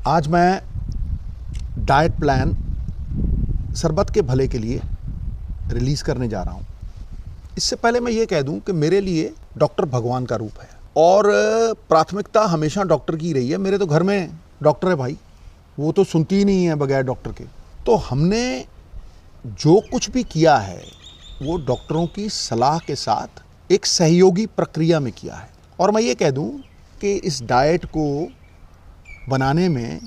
आज मैं diet plan सरबत के भले के लिए रिलीज़ करने जा रहा हूँ। इससे पहले मैं ये कह दूँ कि मेरे लिए डॉक्टर भगवान का रूप है और प्राथमिकता हमेशा डॉक्टर की रही है। मेरे तो घर में डॉक्टर है भाई, वो तो सुनती ही नहीं है बगैर डॉक्टर के। तो हमने जो कुछ भी किया है वो डॉक्टरों की सलाह के साथ एक सहयोगी प्रक्रिया में किया है। और मैं ये कह दूँ कि इस डाइट को बनाने में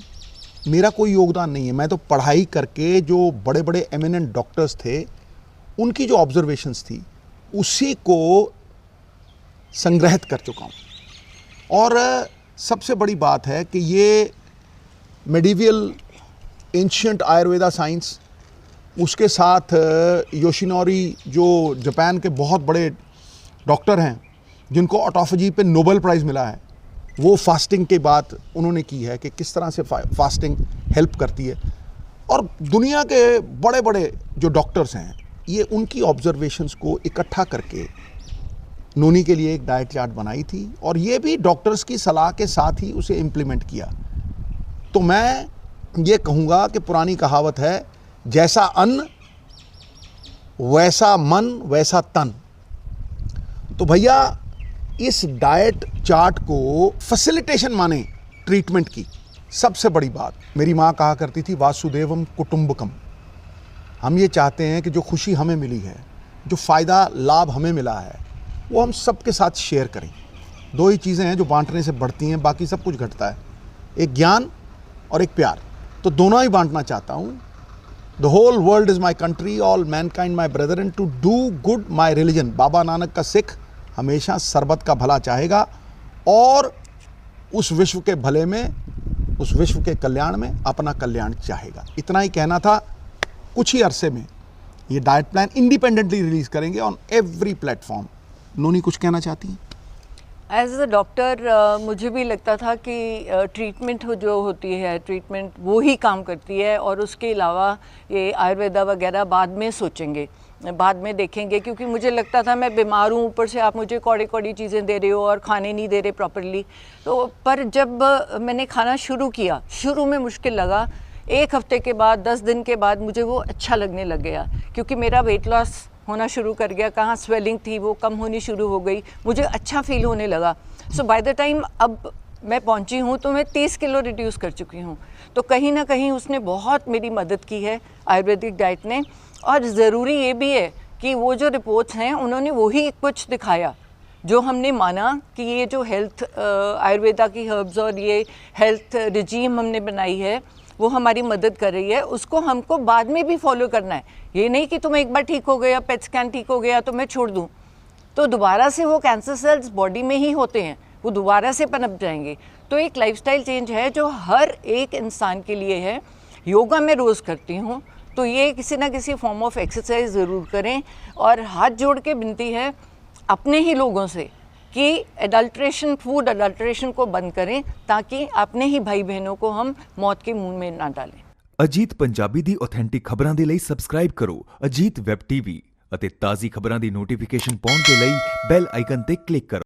मेरा कोई योगदान नहीं है। मैं तो पढ़ाई करके जो बड़े बड़े एमिनेंट डॉक्टर्स थे उनकी जो ऑब्जर्वेशंस थी उसी को संग्रहित कर चुका हूँ। और सबसे बड़ी बात है कि ये मेडिवल एंशिएंट आयुर्वेदा साइंस, उसके साथ योशिनोरी जो जापान के बहुत बड़े डॉक्टर हैं जिनको ऑटोफेजी पे नोबेल प्राइज़ मिला है, वो फास्टिंग के बात उन्होंने की है कि किस तरह से फास्टिंग हेल्प करती है। और दुनिया के बड़े बड़े जो डॉक्टर्स हैं ये उनकी ऑब्जर्वेशंस को इकट्ठा करके नोनी के लिए एक डाइट चार्ट बनाई थी और ये भी डॉक्टर्स की सलाह के साथ ही उसे इम्प्लीमेंट किया। तो मैं ये कहूँगा कि पुरानी कहावत है, जैसा अन्न वैसा मन वैसा तन। तो भैया इस डाइट चार्ट को फैसिलिटेशन माने ट्रीटमेंट की। सबसे बड़ी बात, मेरी माँ कहा करती थी वासुदेवम कुटुंबकम। हम ये चाहते हैं कि जो खुशी हमें मिली है, जो फ़ायदा लाभ हमें मिला है, वो हम सबके साथ शेयर करें। दो ही चीज़ें हैं जो बांटने से बढ़ती हैं, बाकी सब कुछ घटता है, एक ज्ञान और एक प्यार। तो दोनों ही बांटना चाहता हूँ। The whole world is my country, all mankind my brother, and to do good my religion. Baba Nanak का सिख हमेशा सरबत का भला चाहेगा और उस विश्व के भले में, उस विश्व के कल्याण में अपना कल्याण चाहेगा। इतना ही कहना था। कुछ ही अरसे में ये डाइट प्लान इंडिपेंडेंटली रिलीज़ करेंगे ऑन एवरी प्लेटफॉर्म। नोनी कुछ कहना चाहती हैं? एज अ डॉक्टर मुझे भी लगता था कि ट्रीटमेंट जो होती है, ट्रीटमेंट वो ही काम करती है और उसके अलावा ये आयुर्वेदा वगैरह बाद में सोचेंगे, बाद में देखेंगे। क्योंकि मुझे लगता था मैं बीमार हूँ, ऊपर से आप मुझे कौड़ी कौड़ी चीज़ें दे रहे हो और खाने नहीं दे रहे प्रॉपरली। तो पर जब मैंने खाना शुरू किया, शुरू में मुश्किल लगा, 1 हफ्ते के बाद, 10 दिन के बाद मुझे वो अच्छा लगने लग गया। क्योंकि मेरा वेट लॉस होना शुरू कर गया, कहाँ स्वेलिंग थी वो कम होनी शुरू हो गई, मुझे अच्छा फील होने लगा। सो बाय द टाइम अब मैं पहुंची हूँ तो मैं 30 किलो रिड्यूस कर चुकी हूँ। तो कहीं ना कहीं उसने बहुत मेरी मदद की है आयुर्वेदिक डाइट ने। और ज़रूरी ये भी है कि वो जो रिपोर्ट्स हैं उन्होंने वही कुछ दिखाया जो हमने माना कि ये जो हेल्थ आयुर्वेदा की हर्ब्स और ये हेल्थ रिजीम हमने बनाई है वो हमारी मदद कर रही है, उसको हमको बाद में भी फॉलो करना है। ये नहीं कि तुम एक बार ठीक हो गया, पेट स्कैन ठीक हो गया तो मैं छोड़ दूँ, तो दोबारा से वो कैंसर सेल्स बॉडी में ही होते हैं, वो दोबारा से पनप जाएंगे। तो एक लाइफस्टाइल चेंज है जो हर एक इंसान के लिए है। योगा मैं रोज़ करती हूँ, तो ये किसी ना किसी फॉर्म ऑफ एक्सरसाइज ज़रूर करें। और हाथ जोड़ के विनती है अपने ही लोगों से कि एडल्ट्रेशन, फूड एडल्ट्रेशन को बंद करें ताकि अपने ही भाई बहनों को हम मौत के मुंह में ना डालें। ਅਜੀਤ ਪੰਜਾਬੀ ਦੀ ਆਥੈਂਟਿਕ ਖਬਰਾਂ ਦੇ ਲਈ ਸਬਸਕ੍ਰਾਈਬ ਕਰੋ ਅਜੀਤ ਵੈਬ ਟੀਵੀ ਅਤੇ ਤਾਜ਼ੀ ਖਬਰਾਂ ਦੀ ਨੋਟੀਫਿਕੇਸ਼ਨ ਪਾਉਣ ਦੇ ਲਈ ਬੈਲ ਆਈਕਨ ਤੇ ਕਲਿੱਕ ਕਰੋ।